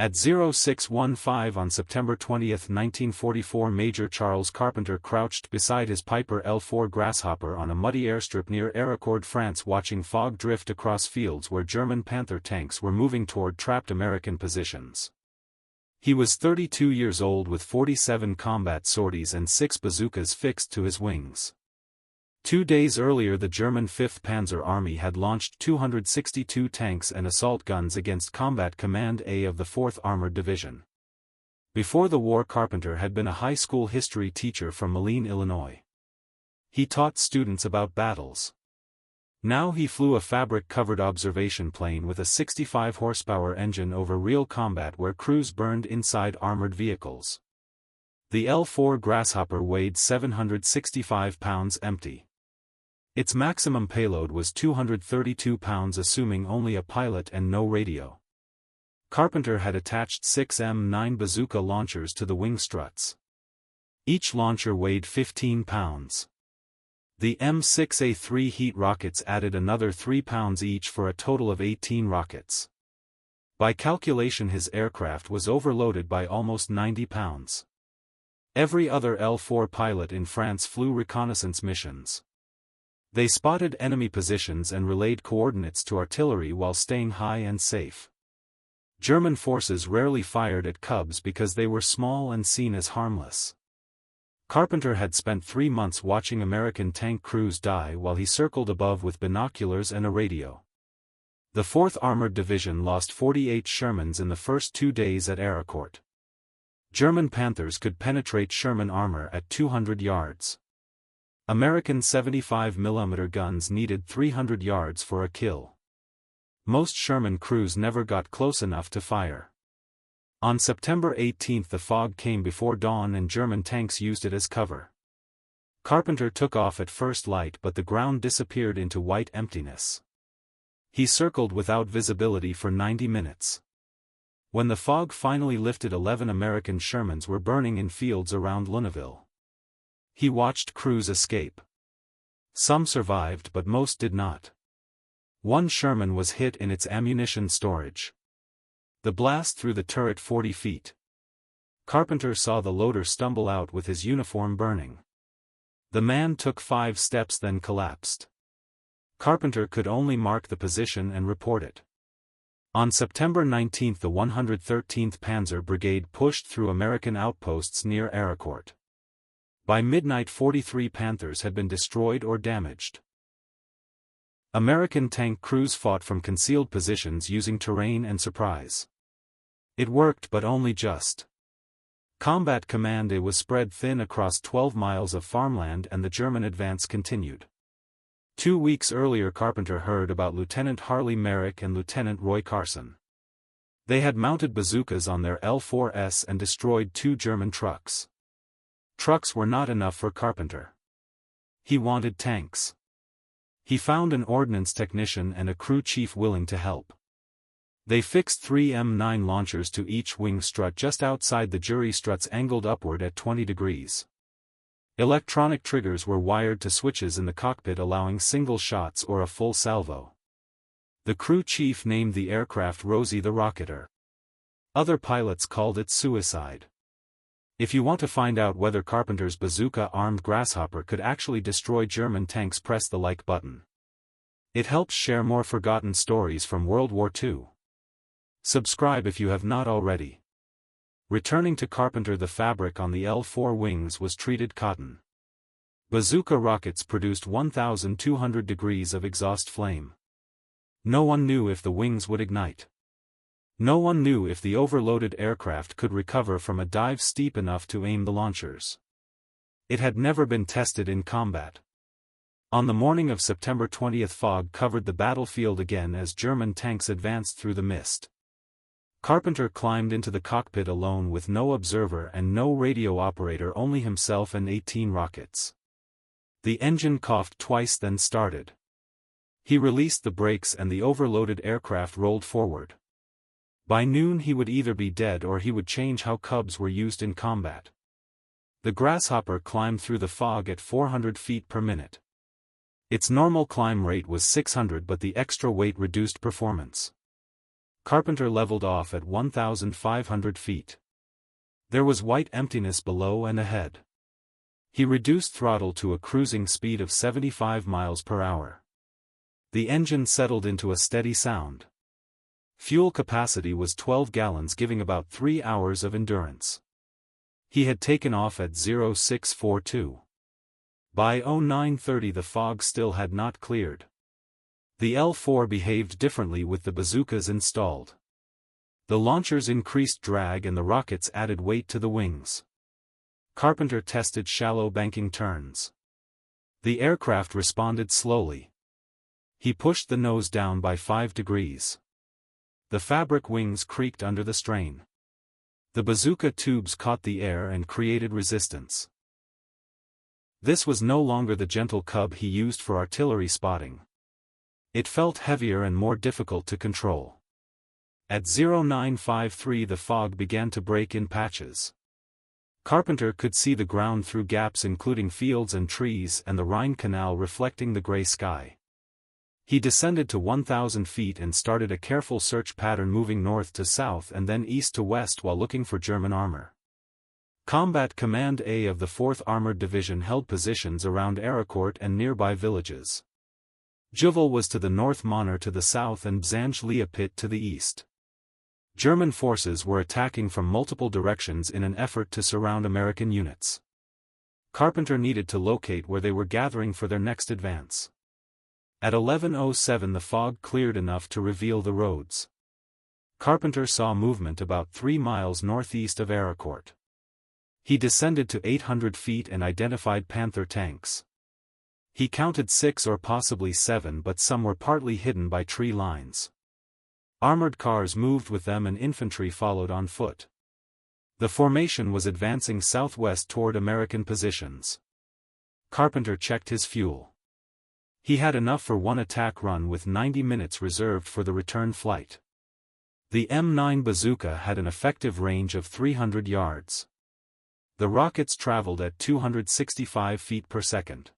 At 0615 on September 20, 1944, Major Charles Carpenter crouched beside his Piper L4 Grasshopper on a muddy airstrip near Ericourt, France, watching fog drift across fields where German Panther tanks were moving toward trapped American positions. He was 32 years old with 47 combat sorties and 6 bazookas fixed to his wings. 2 days earlier, the German 5th Panzer Army had launched 262 tanks and assault guns against Combat Command A of the 4th Armored Division. Before the war, Carpenter had been a high school history teacher from Moline, Illinois. He taught students about battles. Now he flew a fabric-covered observation plane with a 65-horsepower engine over real combat where crews burned inside armored vehicles. The L4 Grasshopper weighed 765 pounds empty. Its maximum payload was 232 pounds, assuming only a pilot and no radio. Carpenter had attached 6 M9 bazooka launchers to the wing struts. Each launcher weighed 15 pounds. The M6A3 heat rockets added another 3 pounds each for a total of 18 rockets. By calculation, his aircraft was overloaded by almost 90 pounds. Every other L4 pilot in France flew reconnaissance missions. They spotted enemy positions and relayed coordinates to artillery while staying high and safe. German forces rarely fired at Cubs because they were small and seen as harmless. Carpenter had spent 3 months watching American tank crews die while he circled above with binoculars and a radio. The 4th Armored Division lost 48 Shermans in the first 2 days at Ericourt. German Panthers could penetrate Sherman armor at 200 yards. American 75mm guns needed 300 yards for a kill. Most Sherman crews never got close enough to fire. On September 18 the fog came before dawn and German tanks used it as cover. Carpenter took off at first light, but the ground disappeared into white emptiness. He circled without visibility for 90 minutes. When the fog finally lifted, 11 American Shermans were burning in fields around Lunéville. He watched crews escape. Some survived, but most did not. One Sherman was hit in its ammunition storage. The blast threw the turret 40 feet. Carpenter saw the loader stumble out with his uniform burning. The man took 5 steps, then collapsed. Carpenter could only mark the position and report it. On September 19 the 113th Panzer Brigade pushed through American outposts near Ericourt. By midnight, 43 Panthers had been destroyed or damaged. American tank crews fought from concealed positions using terrain and surprise. It worked, but only just. Combat Command A was spread thin across 12 miles of farmland and the German advance continued. 2 weeks earlier, Carpenter heard about Lieutenant Harley Merrick and Lieutenant Roy Carson. They had mounted bazookas on their L4S and destroyed 2 German trucks. Trucks were not enough for Carpenter. He wanted tanks. He found an ordnance technician and a crew chief willing to help. They fixed 3 M9 launchers to each wing strut just outside the jury struts, angled upward at 20 degrees. Electronic triggers were wired to switches in the cockpit, allowing single shots or a full salvo. The crew chief named the aircraft Rosie the Rocketer. Other pilots called it suicide. If you want to find out whether Carpenter's bazooka-armed Grasshopper could actually destroy German tanks, press the like button. It helps share more forgotten stories from World War II. Subscribe if you have not already. Returning to Carpenter, the fabric on the L4 wings was treated cotton. Bazooka rockets produced 1,200 degrees of exhaust flame. No one knew if the wings would ignite. No one knew if the overloaded aircraft could recover from a dive steep enough to aim the launchers. It had never been tested in combat. On the morning of September 20, fog covered the battlefield again as German tanks advanced through the mist. Carpenter climbed into the cockpit alone with no observer and no radio operator, only himself and 18 rockets. The engine coughed twice, then started. He released the brakes and the overloaded aircraft rolled forward. By noon he would either be dead or he would change how Cubs were used in combat. The Grasshopper climbed through the fog at 400 feet per minute. Its normal climb rate was 600, but the extra weight reduced performance. Carpenter leveled off at 1,500 feet. There was white emptiness below and ahead. He reduced throttle to a cruising speed of 75 miles per hour. The engine settled into a steady sound. Fuel capacity was 12 gallons, giving about 3 hours of endurance. He had taken off at 0642. By 0930 the fog still had not cleared. The L4 behaved differently with the bazookas installed. The launchers increased drag and the rockets added weight to the wings. Carpenter tested shallow banking turns. The aircraft responded slowly. He pushed the nose down by 5 degrees. The fabric wings creaked under the strain. The bazooka tubes caught the air and created resistance. This was no longer the gentle cub he used for artillery spotting. It felt heavier and more difficult to control. At 0953 the fog began to break in patches. Carpenter could see the ground through gaps including fields and trees and the Rhine Canal reflecting the gray sky. He descended to 1,000 feet and started a careful search pattern, moving north to south and then east to west while looking for German armor. Combat Command A of the 4th Armored Division held positions around Ericourt and nearby villages. Juval was to the north, Monner to the south and Bzanj-Leopit to the east. German forces were attacking from multiple directions in an effort to surround American units. Carpenter needed to locate where they were gathering for their next advance. At 11:07 the fog cleared enough to reveal the roads. Carpenter saw movement about 3 miles northeast of Ericourt. He descended to 800 feet and identified Panther tanks. He counted 6 or possibly 7, but some were partly hidden by tree lines. Armored cars moved with them and infantry followed on foot. The formation was advancing southwest toward American positions. Carpenter checked his fuel. He had enough for one attack run with 90 minutes reserved for the return flight. The M9 bazooka had an effective range of 300 yards. The rockets traveled at 265 feet per second.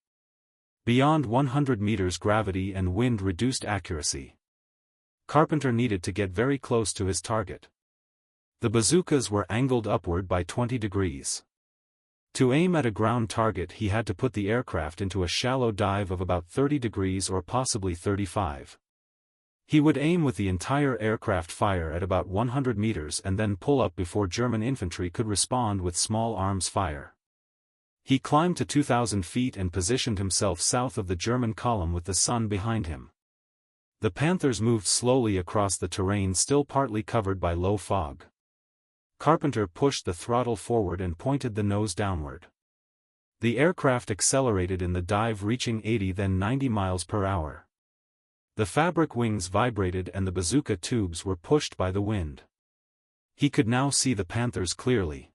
Beyond 100 meters gravity and wind reduced accuracy. Carpenter needed to get very close to his target. The bazookas were angled upward by 20 degrees. To aim at a ground target he had to put the aircraft into a shallow dive of about 30 degrees or possibly 35. He would aim with the entire aircraft fire at about 100 meters and then pull up before German infantry could respond with small arms fire. He climbed to 2,000 feet and positioned himself south of the German column with the sun behind him. The Panthers moved slowly across the terrain still partly covered by low fog. Carpenter pushed the throttle forward and pointed the nose downward. The aircraft accelerated in the dive, reaching 80 then 90 miles per hour. The fabric wings vibrated and the bazooka tubes were pushed by the wind. He could now see the Panthers clearly.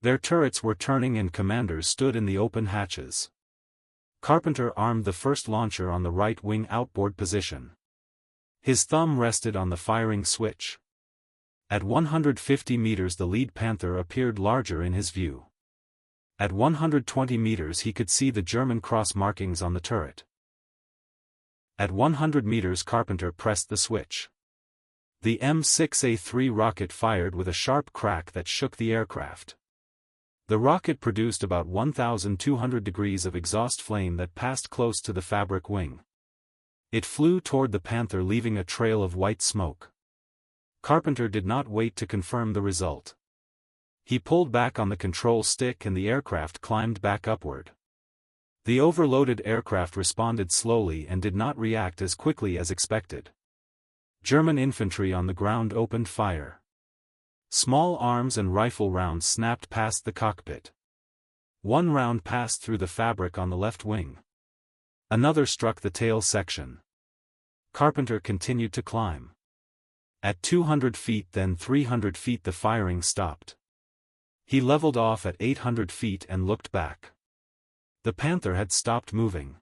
Their turrets were turning and commanders stood in the open hatches. Carpenter armed the first launcher on the right wing outboard position. His thumb rested on the firing switch. At 150 meters the lead Panther appeared larger in his view. At 120 meters he could see the German cross markings on the turret. At 100 meters Carpenter pressed the switch. The M6A3 rocket fired with a sharp crack that shook the aircraft. The rocket produced about 1,200 degrees of exhaust flame that passed close to the fabric wing. It flew toward the Panther, leaving a trail of white smoke. Carpenter did not wait to confirm the result. He pulled back on the control stick and the aircraft climbed back upward. The overloaded aircraft responded slowly and did not react as quickly as expected. German infantry on the ground opened fire. Small arms and rifle rounds snapped past the cockpit. One round passed through the fabric on the left wing. Another struck the tail section. Carpenter continued to climb. At 200 feet then 300 feet the firing stopped. He leveled off at 800 feet and looked back. The Panther had stopped moving.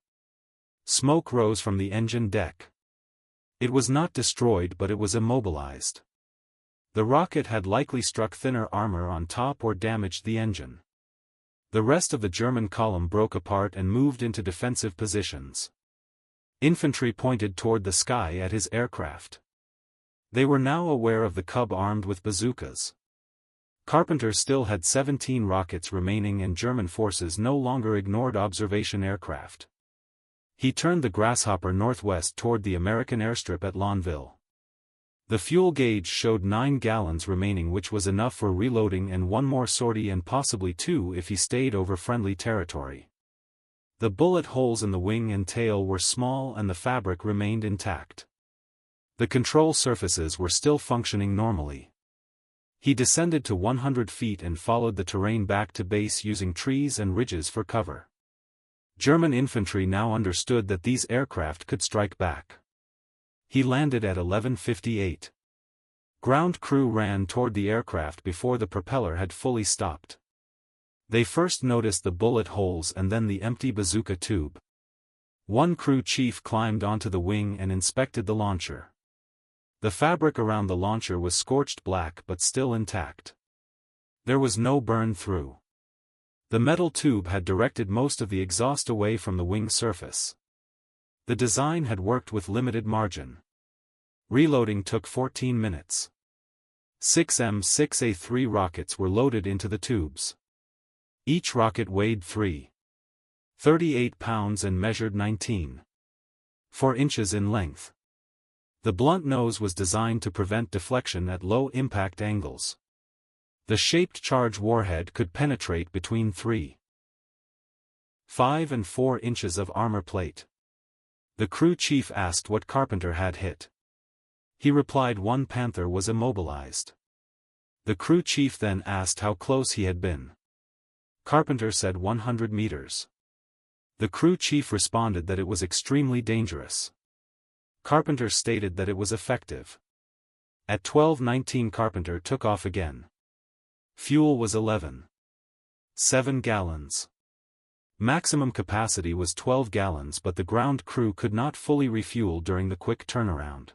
Smoke rose from the engine deck. It was not destroyed, but it was immobilized. The rocket had likely struck thinner armor on top or damaged the engine. The rest of the German column broke apart and moved into defensive positions. Infantry pointed toward the sky at his aircraft. They were now aware of the Cub armed with bazookas. Carpenter still had 17 rockets remaining and German forces no longer ignored observation aircraft. He turned the Grasshopper northwest toward the American airstrip at Lonville. The fuel gauge showed 9 gallons remaining, which was enough for reloading and one more sortie and possibly 2 if he stayed over friendly territory. The bullet holes in the wing and tail were small and the fabric remained intact. The control surfaces were still functioning normally. He descended to 100 feet and followed the terrain back to base using trees and ridges for cover. German infantry now understood that these aircraft could strike back. He landed at 11:58. Ground crew ran toward the aircraft before the propeller had fully stopped. They first noticed the bullet holes and then the empty bazooka tube. One crew chief climbed onto the wing and inspected the launcher. The fabric around the launcher was scorched black but still intact. There was no burn through. The metal tube had directed most of the exhaust away from the wing surface. The design had worked with limited margin. Reloading took 14 minutes. 6 M6A3 rockets were loaded into the tubes. Each rocket weighed 3.38 pounds and measured 19.4 inches in length. The blunt nose was designed to prevent deflection at low impact angles. The shaped charge warhead could penetrate between 3.5 and 4 inches of armor plate. The crew chief asked what Carpenter had hit. He replied one Panther was immobilized. The crew chief then asked how close he had been. Carpenter said 100 meters. The crew chief responded that it was extremely dangerous. Carpenter stated that it was effective. At 12:19 Carpenter took off again. Fuel was 11.7 gallons. Maximum capacity was 12 gallons, but the ground crew could not fully refuel during the quick turnaround.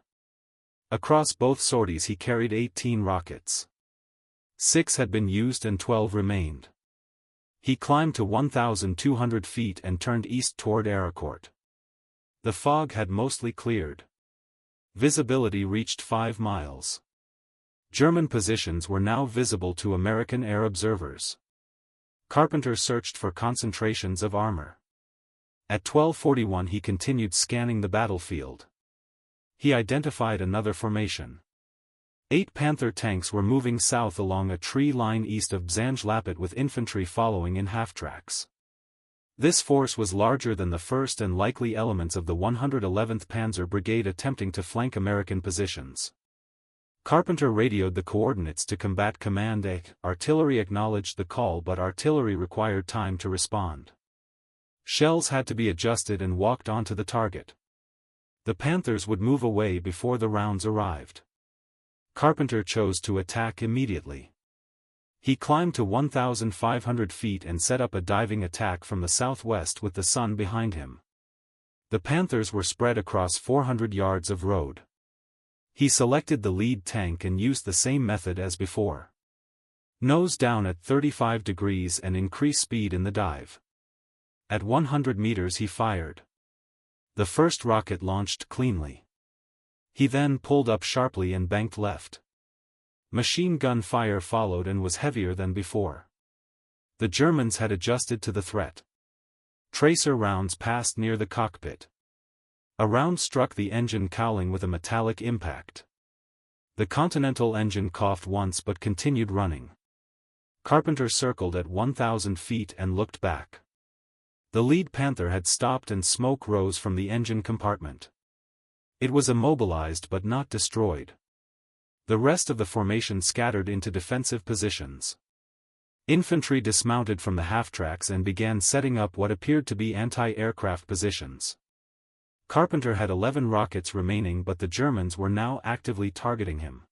Across both sorties he carried 18 rockets. 6 had been used and 12 remained. He climbed to 1,200 feet and turned east toward Aracourt. The fog had mostly cleared. Visibility reached 5 miles. German positions were now visible to American air observers. Carpenter searched for concentrations of armor. At 12:41 he continued scanning the battlefield. He identified another formation. 8 Panther tanks were moving south along a tree line east of Bzanj-Lapit with infantry following in half-tracks. This force was larger than the 1st and likely elements of the 111th Panzer Brigade attempting to flank American positions. Carpenter radioed the coordinates to Combat Command A. Artillery acknowledged the call, but artillery required time to respond. Shells had to be adjusted and walked onto the target. The Panthers would move away before the rounds arrived. Carpenter chose to attack immediately. He climbed to 1,500 feet and set up a diving attack from the southwest with the sun behind him. The Panthers were spread across 400 yards of road. He selected the lead tank and used the same method as before. Nose down at 35 degrees and increase speed in the dive. At 100 meters he fired. The first rocket launched cleanly. He then pulled up sharply and banked left. Machine gun fire followed and was heavier than before. The Germans had adjusted to the threat. Tracer rounds passed near the cockpit. A round struck the engine cowling with a metallic impact. The Continental engine coughed once but continued running. Carpenter circled at 1,000 feet and looked back. The lead Panther had stopped and smoke rose from the engine compartment. It was immobilized but not destroyed. The rest of the formation scattered into defensive positions. Infantry dismounted from the half-tracks and began setting up what appeared to be anti-aircraft positions. Carpenter had 11 rockets remaining, but the Germans were now actively targeting him.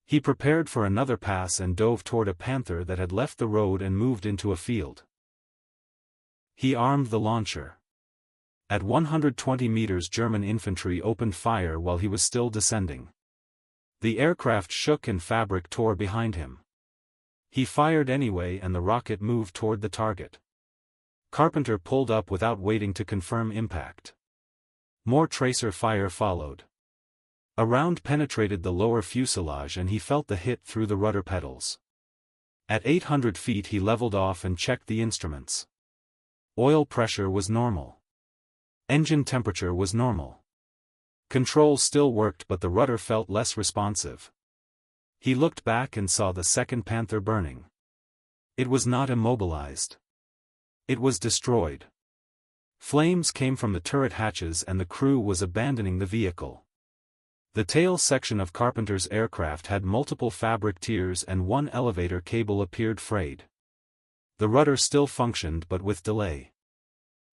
He prepared for another pass and dove toward a Panther that had left the road and moved into a field. He armed the launcher. At 120 meters German infantry opened fire while he was still descending. The aircraft shook and fabric tore behind him. He fired anyway and the rocket moved toward the target. Carpenter pulled up without waiting to confirm impact. More tracer fire followed. A round penetrated the lower fuselage and he felt the hit through the rudder pedals. At 800 feet he leveled off and checked the instruments. Oil pressure was normal. Engine temperature was normal. Controls still worked but the rudder felt less responsive. He looked back and saw the second Panther burning. It was not immobilized. It was destroyed. Flames came from the turret hatches and the crew was abandoning the vehicle. The tail section of Carpenter's aircraft had multiple fabric tiers and one elevator cable appeared frayed. The rudder still functioned but with delay.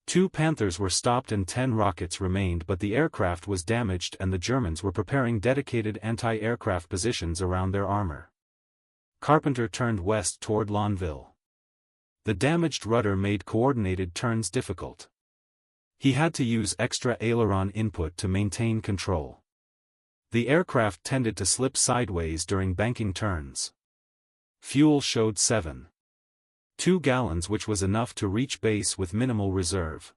2 Panthers were stopped and 10 rockets remained but the aircraft was damaged and the Germans were preparing dedicated anti-aircraft positions around their armor. Carpenter turned west toward Lonville. The damaged rudder made coordinated turns difficult. He had to use extra aileron input to maintain control. The aircraft tended to slip sideways during banking turns. Fuel showed 7.2 gallons which was enough to reach base with minimal reserve.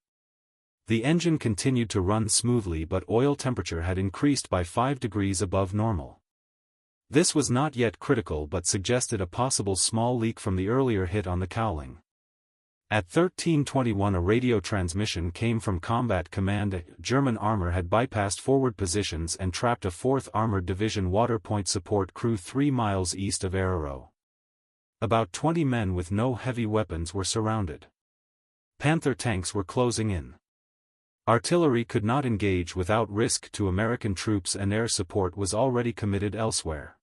The engine continued to run smoothly but oil temperature had increased by 5 degrees above normal. This was not yet critical but suggested a possible small leak from the earlier hit on the cowling. At 13:21 a radio transmission came from Combat Command. German armor had bypassed forward positions and trapped a 4th Armored Division water point support crew 3 miles east of Arrow. About 20 men with no heavy weapons were surrounded. Panther tanks were closing in. Artillery could not engage without risk to American troops and air support was already committed elsewhere.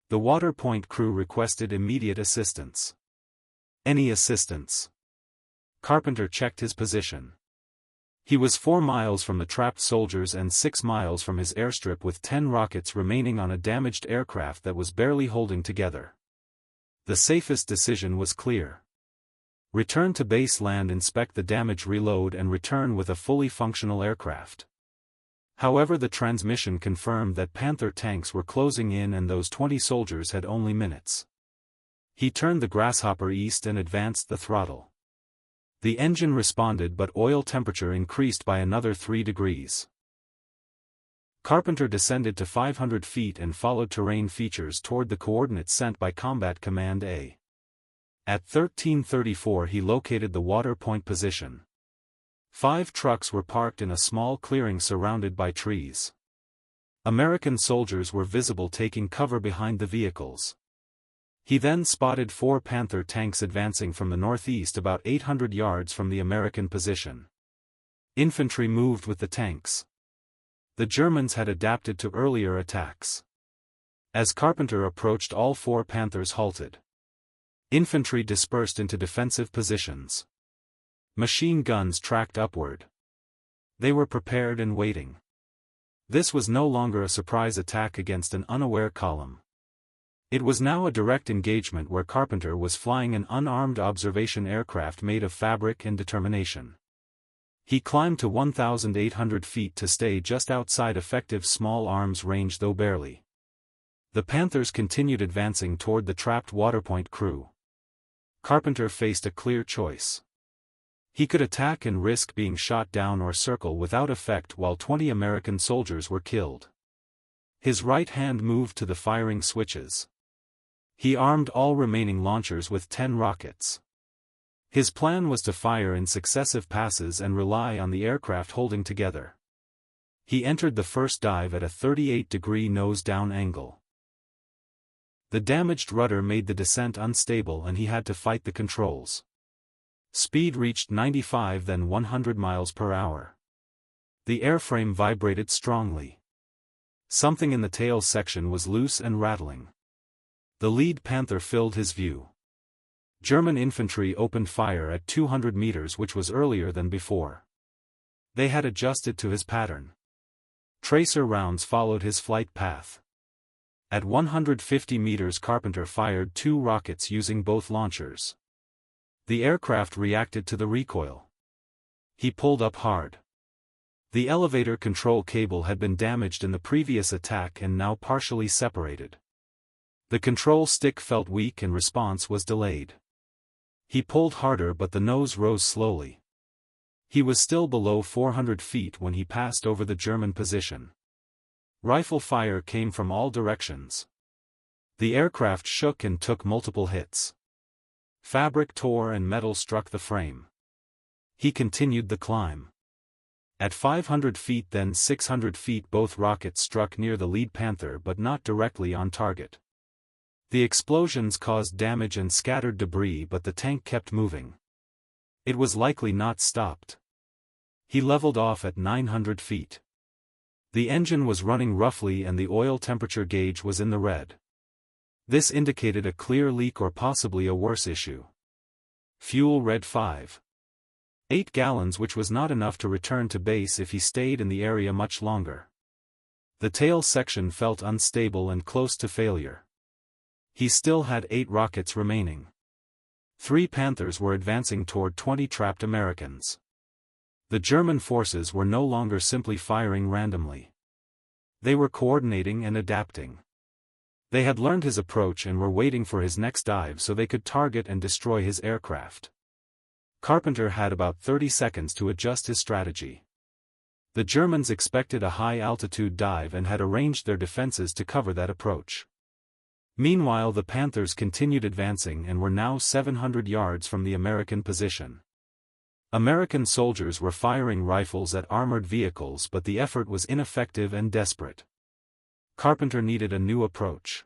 The water point crew requested immediate assistance. Any assistance? Carpenter checked his position. He was 4 miles from the trapped soldiers and 6 miles from his airstrip with 10 rockets remaining on a damaged aircraft that was barely holding together. The safest decision was clear. Return to base, land, inspect the damage, reload and return with a fully functional aircraft. However, the transmission confirmed that Panther tanks were closing in and those 20 soldiers had only minutes. He turned the Grasshopper east and advanced the throttle. The engine responded but oil temperature increased by another 3 degrees. Carpenter descended to 500 feet and followed terrain features toward the coordinates sent by Combat Command A. At 13:34 he located the water point position. 5 trucks were parked in a small clearing surrounded by trees. American soldiers were visible taking cover behind the vehicles. He then spotted 4 Panther tanks advancing from the northeast about 800 yards from the American position. Infantry moved with the tanks. The Germans had adapted to earlier attacks. As Carpenter approached, all 4 Panthers halted. Infantry dispersed into defensive positions. Machine guns tracked upward. They were prepared and waiting. This was no longer a surprise attack against an unaware column. It was now a direct engagement where Carpenter was flying an unarmed observation aircraft made of fabric and determination. He climbed to 1,800 feet to stay just outside effective small arms range, though barely. The Panthers continued advancing toward the trapped waterpoint crew. Carpenter faced a clear choice. He could attack and risk being shot down or circle without effect while 20 American soldiers were killed. His right hand moved to the firing switches. He armed all remaining launchers with 10 rockets. His plan was to fire in successive passes and rely on the aircraft holding together. He entered the first dive at a 38-degree nose-down angle. The damaged rudder made the descent unstable and he had to fight the controls. Speed reached 95 then 100 miles per hour. The airframe vibrated strongly. Something in the tail section was loose and rattling. The lead Panther filled his view. German infantry opened fire at 200 meters, which was earlier than before. They had adjusted to his pattern. Tracer rounds followed his flight path. At 150 meters Carpenter fired 2 rockets using both launchers. The aircraft reacted to the recoil. He pulled up hard. The elevator control cable had been damaged in the previous attack and now partially separated. The control stick felt weak and response was delayed. He pulled harder but the nose rose slowly. He was still below 400 feet when he passed over the German position. Rifle fire came from all directions. The aircraft shook and took multiple hits. Fabric tore and metal struck the frame. He continued the climb. At 500 feet then 600 feet both rockets struck near the lead Panther but not directly on target. The explosions caused damage and scattered debris but the tank kept moving. It was likely not stopped. He leveled off at 900 feet. The engine was running roughly and the oil temperature gauge was in the red. This indicated a clear leak or possibly a worse issue. Fuel read 5.8 gallons, which was not enough to return to base if he stayed in the area much longer. The tail section felt unstable and close to failure. He still had 8 rockets remaining. 3 Panthers were advancing toward 20 trapped Americans. The German forces were no longer simply firing randomly. They were coordinating and adapting. They had learned his approach and were waiting for his next dive so they could target and destroy his aircraft. Carpenter had about 30 seconds to adjust his strategy. The Germans expected a high-altitude dive and had arranged their defenses to cover that approach. Meanwhile the Panthers continued advancing and were now 700 yards from the American position. American soldiers were firing rifles at armored vehicles but the effort was ineffective and desperate. Carpenter needed a new approach.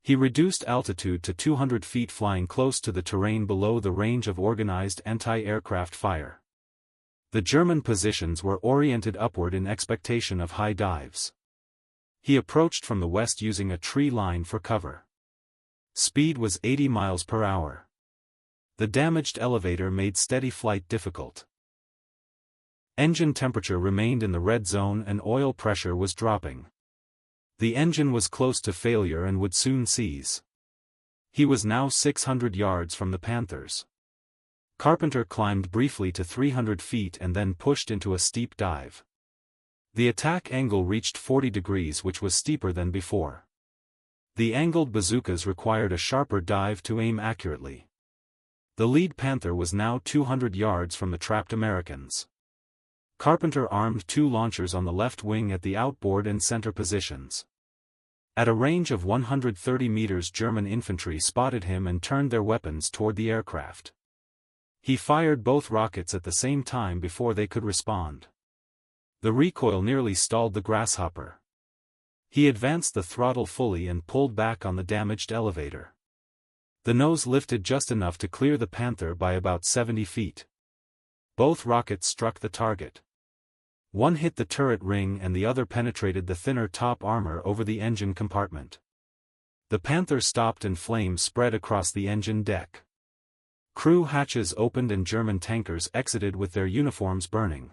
He reduced altitude to 200 feet, flying close to the terrain below the range of organized anti-aircraft fire. The German positions were oriented upward in expectation of high dives. He approached from the west using a tree line for cover. Speed was 80 miles per hour. The damaged elevator made steady flight difficult. Engine temperature remained in the red zone and oil pressure was dropping. The engine was close to failure and would soon seize. He was now 600 yards from the Panthers. Carpenter climbed briefly to 300 feet and then pushed into a steep dive. The attack angle reached 40 degrees, which was steeper than before. The angled bazookas required a sharper dive to aim accurately. The lead Panther was now 200 yards from the trapped Americans. Carpenter armed 2 launchers on the left wing at the outboard and center positions. At a range of 130 meters German infantry spotted him and turned their weapons toward the aircraft. He fired both rockets at the same time before they could respond. The recoil nearly stalled the Grasshopper. He advanced the throttle fully and pulled back on the damaged elevator. The nose lifted just enough to clear the Panther by about 70 feet. Both rockets struck the target. One hit the turret ring and the other penetrated the thinner top armor over the engine compartment. The Panther stopped and flames spread across the engine deck. Crew hatches opened and German tankers exited with their uniforms burning.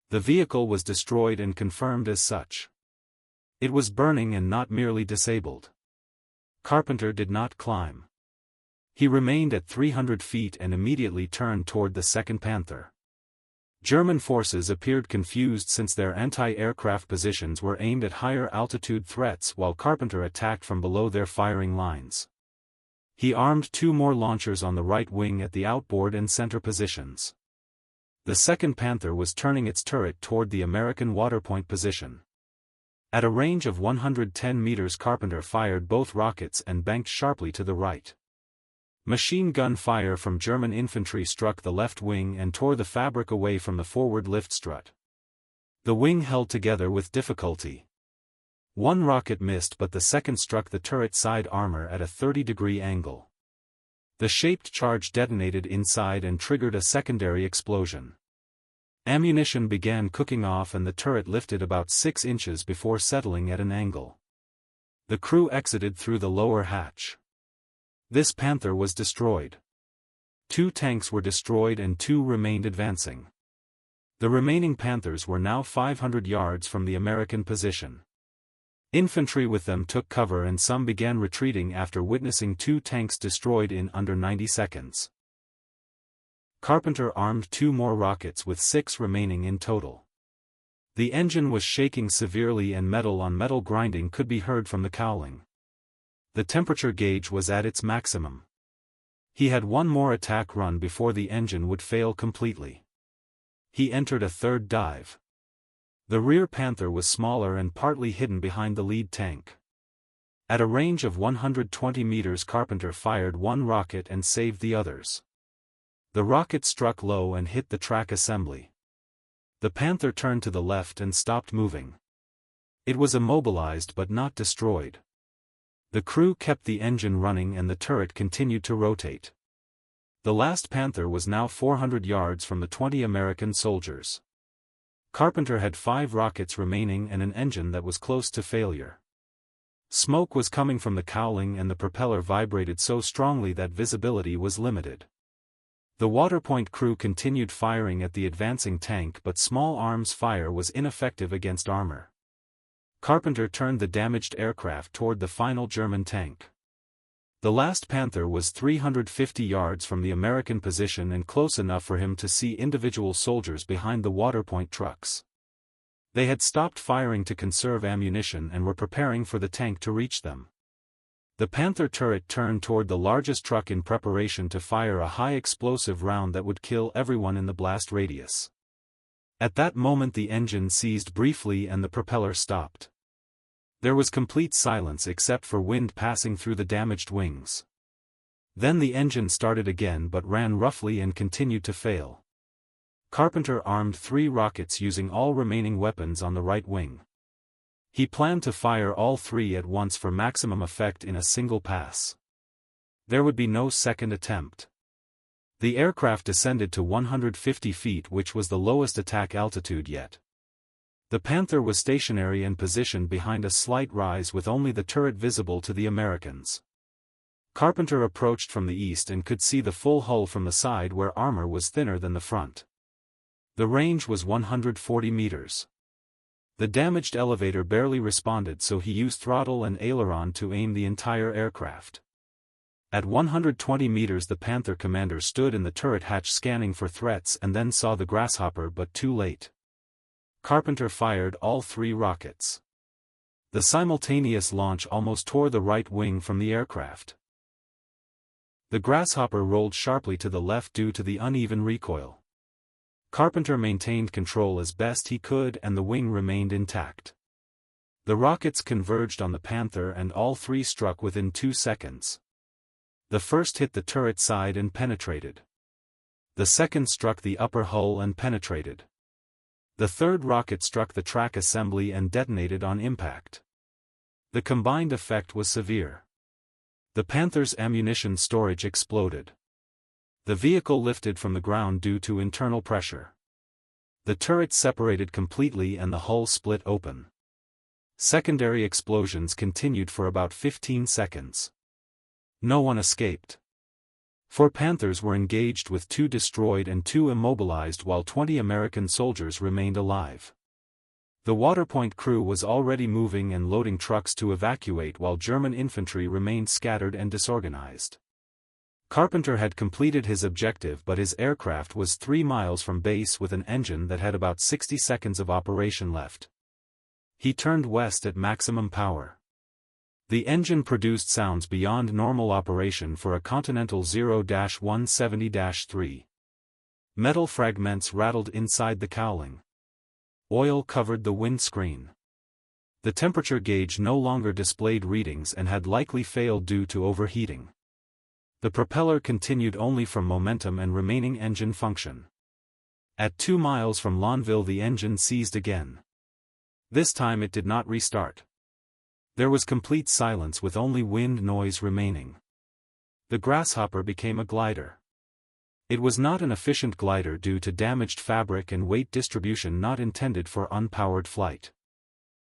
The vehicle was destroyed and confirmed as such. It was burning and not merely disabled. Carpenter did not climb. He remained at 300 feet and immediately turned toward the second Panther. German forces appeared confused since their anti-aircraft positions were aimed at higher altitude threats while Carpenter attacked from below their firing lines. He armed 2 more launchers on the right wing at the outboard and center positions. The second Panther was turning its turret toward the American waterpoint position. At a range of 110 meters Carpenter fired both rockets and banked sharply to the right. Machine gun fire from German infantry struck the left wing and tore the fabric away from the forward lift strut. The wing held together with difficulty. 1 rocket missed but the second struck the turret side armor at a 30-degree angle. The shaped charge detonated inside and triggered a secondary explosion. Ammunition began cooking off and the turret lifted about 6 inches before settling at an angle. The crew exited through the lower hatch. This Panther was destroyed. 2 tanks were destroyed and 2 remained advancing. The remaining Panthers were now 500 yards from the American position. Infantry with them took cover and some began retreating after witnessing 2 tanks destroyed in under 90 seconds. Carpenter armed 2 more rockets with 6 remaining in total. The engine was shaking severely and metal-on-metal grinding could be heard from the cowling. The temperature gauge was at its maximum. He had 1 more attack run before the engine would fail completely. He entered a 3rd dive. The rear Panther was smaller and partly hidden behind the lead tank. At a range of 120 meters, Carpenter fired one rocket and saved the others. The rocket struck low and hit the track assembly. The Panther turned to the left and stopped moving. It was immobilized but not destroyed. The crew kept the engine running and the turret continued to rotate. The last Panther was now 400 yards from the 20 American soldiers. Carpenter had 5 rockets remaining and an engine that was close to failure. Smoke was coming from the cowling and the propeller vibrated so strongly that visibility was limited. The waterpoint crew continued firing at the advancing tank, but small arms fire was ineffective against armor. Carpenter turned the damaged aircraft toward the final German tank. The last Panther was 350 yards from the American position and close enough for him to see individual soldiers behind the waterpoint trucks. They had stopped firing to conserve ammunition and were preparing for the tank to reach them. The Panther turret turned toward the largest truck in preparation to fire a high-explosive round that would kill everyone in the blast radius. At that moment the engine seized briefly and the propeller stopped. There was complete silence except for wind passing through the damaged wings. Then the engine started again but ran roughly and continued to fail. Carpenter armed 3 rockets using all remaining weapons on the right wing. He planned to fire all 3 at once for maximum effect in a single pass. There would be no second attempt. The aircraft descended to 150 feet, which was the lowest attack altitude yet. The Panther was stationary and positioned behind a slight rise with only the turret visible to the Americans. Carpenter approached from the east and could see the full hull from the side where armor was thinner than the front. The range was 140 meters. The damaged elevator barely responded, so he used throttle and aileron to aim the entire aircraft. At 120 meters the Panther commander stood in the turret hatch scanning for threats and then saw the Grasshopper, but too late. Carpenter fired all 3 rockets. The simultaneous launch almost tore the right wing from the aircraft. The Grasshopper rolled sharply to the left due to the uneven recoil. Carpenter maintained control as best he could and the wing remained intact. The rockets converged on the Panther and all 3 struck within 2 seconds. The first hit the turret side and penetrated. The second struck the upper hull and penetrated. The third rocket struck the track assembly and detonated on impact. The combined effect was severe. The Panther's ammunition storage exploded. The vehicle lifted from the ground due to internal pressure. The turret separated completely and the hull split open. Secondary explosions continued for about 15 seconds. No one escaped. 4 Panthers were engaged with 2 destroyed and 2 immobilized, while 20 American soldiers remained alive. The waterpoint crew was already moving and loading trucks to evacuate, while German infantry remained scattered and disorganized. Carpenter had completed his objective, but his aircraft was 3 miles from base with an engine that had about 60 seconds of operation left. He turned west at maximum power. The engine produced sounds beyond normal operation for a Continental 0-170-3. Metal fragments rattled inside the cowling. Oil covered the windscreen. The temperature gauge no longer displayed readings and had likely failed due to overheating. The propeller continued only from momentum and remaining engine function. At 2 miles from Lonville the engine seized again. This time it did not restart. There was complete silence with only wind noise remaining. The Grasshopper became a glider. It was not an efficient glider due to damaged fabric and weight distribution not intended for unpowered flight.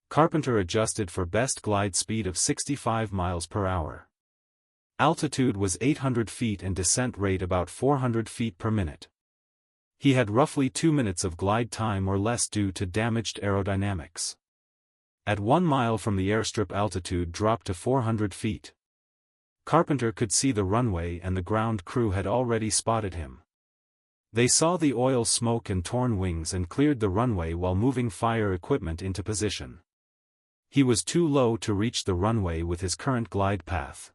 Carpenter adjusted for best glide speed of 65 miles per hour. Altitude was 800 feet and descent rate about 400 feet per minute. He had roughly 2 minutes of glide time or less due to damaged aerodynamics. At 1 mile from the airstrip altitude dropped to 400 feet. Carpenter could see the runway and the ground crew had already spotted him. They saw the oil smoke and torn wings and cleared the runway while moving fire equipment into position. He was too low to reach the runway with his current glide path.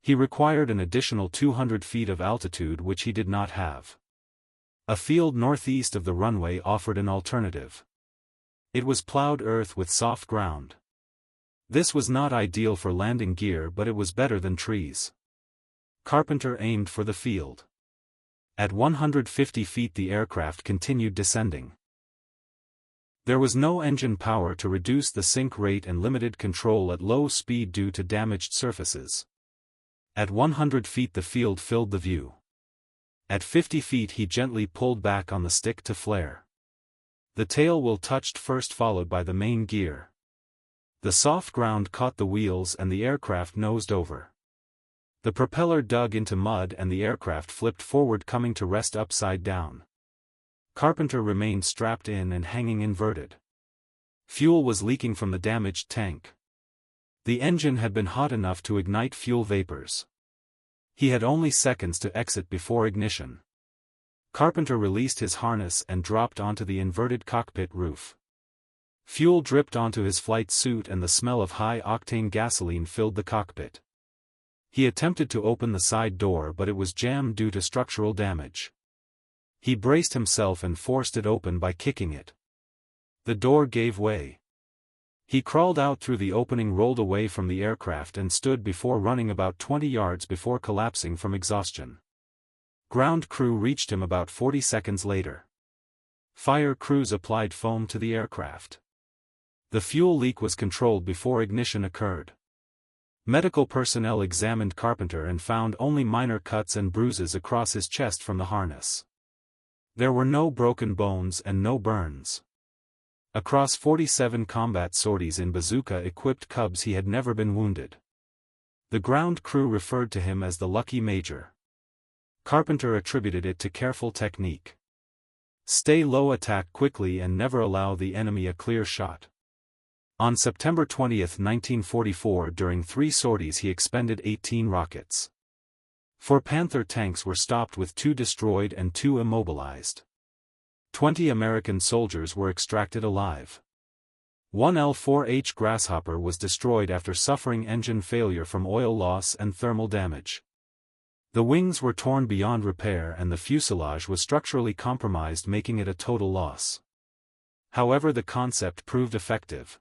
He required an additional 200 feet of altitude, which he did not have. A field northeast of the runway offered an alternative. It was plowed earth with soft ground. This was not ideal for landing gear, but it was better than trees. Carpenter aimed for the field. At 150 feet the aircraft continued descending. There was no engine power to reduce the sink rate and limited control at low speed due to damaged surfaces. At 100 feet the field filled the view. At 50 feet he gently pulled back on the stick to flare. The tail wheel touched first, followed by the main gear. The soft ground caught the wheels and the aircraft nosed over. The propeller dug into mud and the aircraft flipped forward, coming to rest upside down. Carpenter remained strapped in and hanging inverted. Fuel was leaking from the damaged tank. The engine had been hot enough to ignite fuel vapors. He had only seconds to exit before ignition. Carpenter released his harness and dropped onto the inverted cockpit roof. Fuel dripped onto his flight suit and the smell of high-octane gasoline filled the cockpit. He attempted to open the side door, but it was jammed due to structural damage. He braced himself and forced it open by kicking it. The door gave way. He crawled out through the opening, rolled away from the aircraft and stood before running about 20 yards before collapsing from exhaustion. Ground crew reached him about 40 seconds later. Fire crews applied foam to the aircraft. The fuel leak was controlled before ignition occurred. Medical personnel examined Carpenter and found only minor cuts and bruises across his chest from the harness. There were no broken bones and no burns. Across 47 combat sorties in Bazooka-equipped Cubs he had never been wounded. The ground crew referred to him as the Lucky Major. Carpenter attributed it to careful technique. Stay low, attack quickly, and never allow the enemy a clear shot. On September 20, 1944, during 3 sorties he expended 18 rockets. 4 Panther tanks were stopped with 2 destroyed and 2 immobilized. 20 American soldiers were extracted alive. 1 L-4H Grasshopper was destroyed after suffering engine failure from oil loss and thermal damage. The wings were torn beyond repair and the fuselage was structurally compromised, making it a total loss. However, the concept proved effective.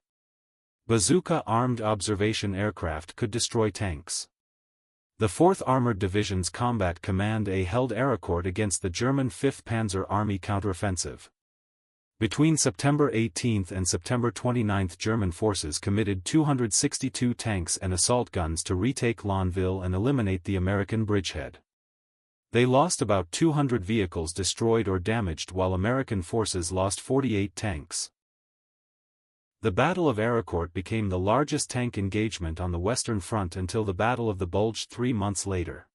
Bazooka armed observation aircraft could destroy tanks. The 4th Armored Division's Combat Command A held Aracord against the German 5th Panzer Army counteroffensive. Between September 18 and September 29 German forces committed 262 tanks and assault guns to retake Lonville and eliminate the American bridgehead. They lost about 200 vehicles destroyed or damaged, while American forces lost 48 tanks. The Battle of Aracord became the largest tank engagement on the Western Front until the Battle of the Bulge 3 months later.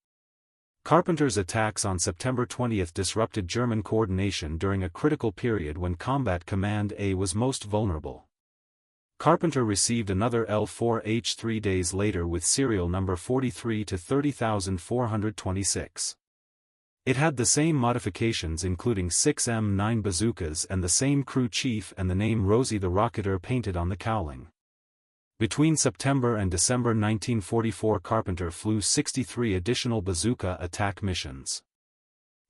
Carpenter's attacks on September 20 disrupted German coordination during a critical period when Combat Command A was most vulnerable. Carpenter received another L-4H 3 days later with serial number 43 to 30426. It had the same modifications, including 6 M9 bazookas and the same crew chief and the name Rosie the Rocketer painted on the cowling. Between September and December 1944, Carpenter flew 63 additional bazooka attack missions.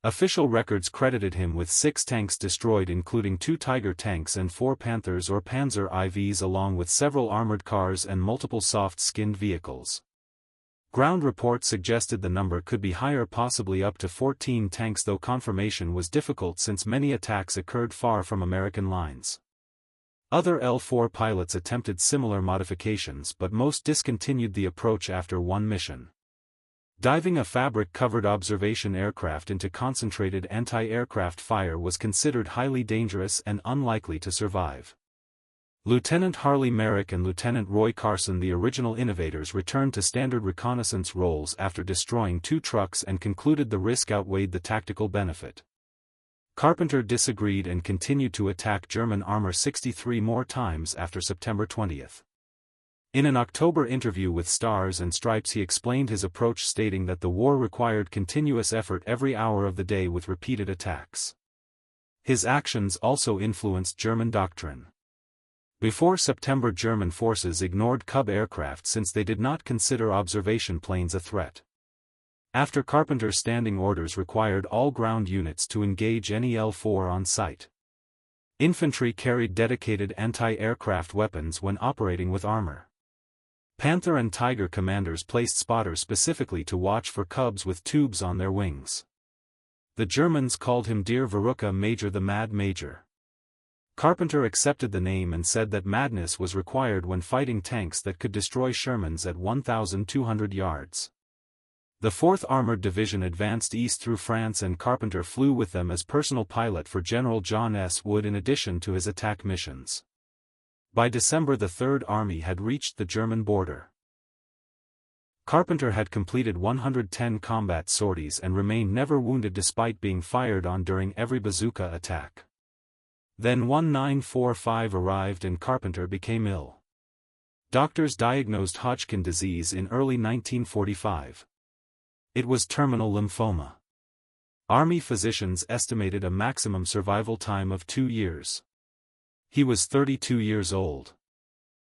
Official records credited him with 6 tanks destroyed, including 2 Tiger tanks and 4 Panthers or Panzer IVs, along with several armored cars and multiple soft-skinned vehicles. Ground reports suggested the number could be higher, possibly up to 14 tanks, though confirmation was difficult since many attacks occurred far from American lines. Other L-4 pilots attempted similar modifications, but most discontinued the approach after 1 mission. Diving a fabric-covered observation aircraft into concentrated anti-aircraft fire was considered highly dangerous and unlikely to survive. Lieutenant Harley Merrick and Lieutenant Roy Carson, the original innovators, returned to standard reconnaissance roles after destroying 2 trucks and concluded the risk outweighed the tactical benefit. Carpenter disagreed and continued to attack German armor 63 more times after September 20. In an October interview with Stars and Stripes he explained his approach, stating that the war required continuous effort every hour of the day with repeated attacks. His actions also influenced German doctrine. Before September, German forces ignored Cub aircraft since they did not consider observation planes a threat. After Carpenter's standing orders required all ground units to engage any L-4 on site. Infantry carried dedicated anti-aircraft weapons when operating with armor. Panther and Tiger commanders placed spotters specifically to watch for cubs with tubes on their wings. The Germans called him Der Verrückte Major, the Mad Major. Carpenter accepted the name and said that madness was required when fighting tanks that could destroy Shermans at 1,200 yards. The 4th Armored Division advanced east through France, and Carpenter flew with them as personal pilot for General John S. Wood in addition to his attack missions. By December, the 3rd Army had reached the German border. Carpenter had completed 110 combat sorties and remained never wounded despite being fired on during every bazooka attack. Then 1945 arrived and Carpenter became ill. Doctors diagnosed Hodgkin disease in early 1945. It was terminal lymphoma. Army physicians estimated a maximum survival time of 2 years. He was 32 years old.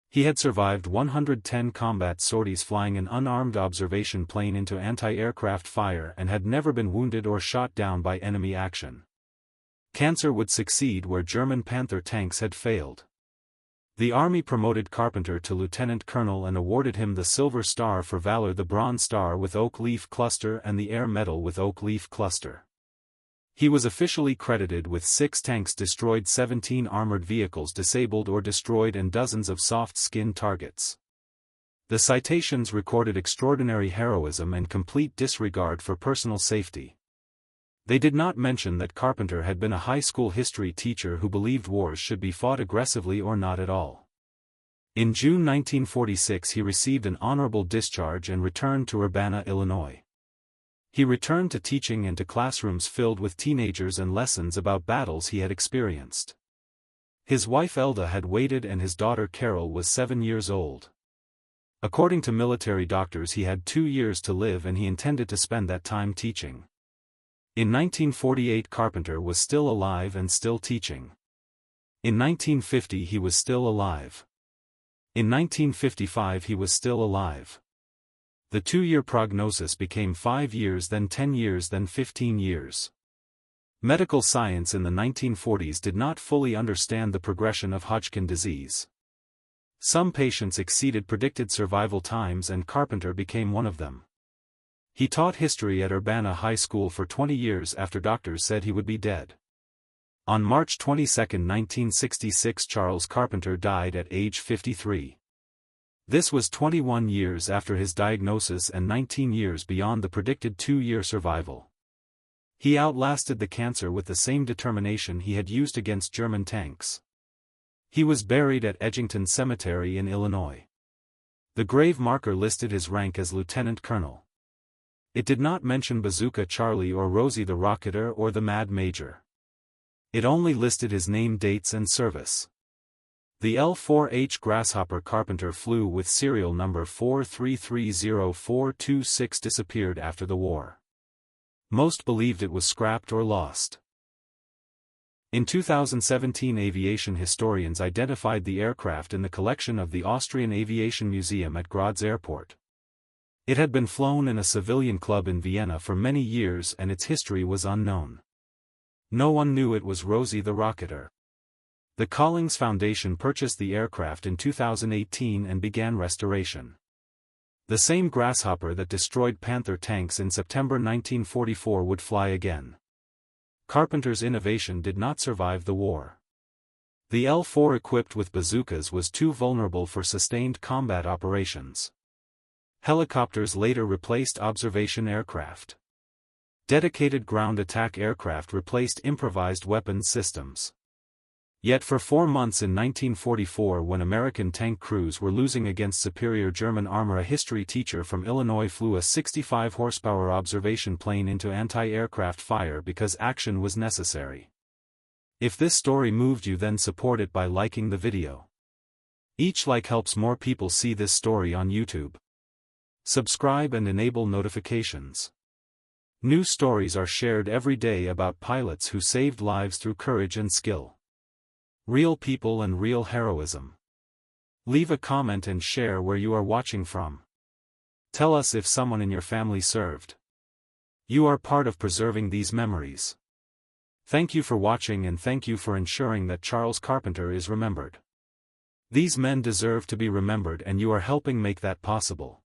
He had survived 110 combat sorties flying an unarmed observation plane into anti-aircraft fire and had never been wounded or shot down by enemy action. Cancer would succeed where German Panther tanks had failed. The Army promoted Carpenter to lieutenant colonel and awarded him the Silver Star for Valor, the Bronze Star with Oak Leaf Cluster, and the Air Medal with Oak Leaf Cluster. He was officially credited with 6 tanks destroyed, 17 armored vehicles disabled or destroyed, and dozens of soft-skin targets. The citations recorded extraordinary heroism and complete disregard for personal safety. They did not mention that Carpenter had been a high school history teacher who believed wars should be fought aggressively or not at all. In June 1946 he received an honorable discharge and returned to Urbana, Illinois. He returned to teaching and to classrooms filled with teenagers and lessons about battles he had experienced. His wife Elda had waited and his daughter Carol was 7 years old. According to military doctors, he had 2 years to live and he intended to spend that time teaching. In 1948 Carpenter was still alive and still teaching. In 1950 he was still alive. In 1955 he was still alive. The 2-year prognosis became 5 years, then 10 years, then 15 years. Medical science in the 1940s did not fully understand the progression of Hodgkin disease. Some patients exceeded predicted survival times and Carpenter became one of them. He taught history at Urbana High School for 20 years after doctors said he would be dead. On March 22, 1966, Charles Carpenter died at age 53. This was 21 years after his diagnosis and 19 years beyond the predicted 2-year survival. He outlasted the cancer with the same determination he had used against German tanks. He was buried at Edgington Cemetery in Illinois. The grave marker listed his rank as lieutenant colonel. It did not mention Bazooka Charlie or Rosie the Rocketer or the Mad Major. It only listed his name, dates and service. The L-4H Grasshopper Carpenter flew with serial number 4330426 disappeared after the war. Most believed it was scrapped or lost. In 2017, aviation historians identified the aircraft in the collection of the Austrian Aviation Museum at Graz Airport. It had been flown in a civilian club in Vienna for many years and its history was unknown. No one knew it was Rosie the Rocketer. The Collings Foundation purchased the aircraft in 2018 and began restoration. The same Grasshopper that destroyed Panther tanks in September 1944 would fly again. Carpenter's innovation did not survive the war. The L-4 equipped with bazookas was too vulnerable for sustained combat operations. Helicopters later replaced observation aircraft. Dedicated ground attack aircraft replaced improvised weapons systems. Yet for 4 months in 1944, when American tank crews were losing against superior German armor, a history teacher from Illinois flew a 65-horsepower observation plane into anti-aircraft fire because action was necessary. If this story moved you, then support it by liking the video. Each like helps more people see this story on YouTube. Subscribe and enable notifications. New stories are shared every day about pilots who saved lives through courage and skill. Real people and real heroism. Leave a comment and share where you are watching from. Tell us if someone in your family served. You are part of preserving these memories. Thank you for watching and thank you for ensuring that Charles Carpenter is remembered. These men deserve to be remembered and you are helping make that possible.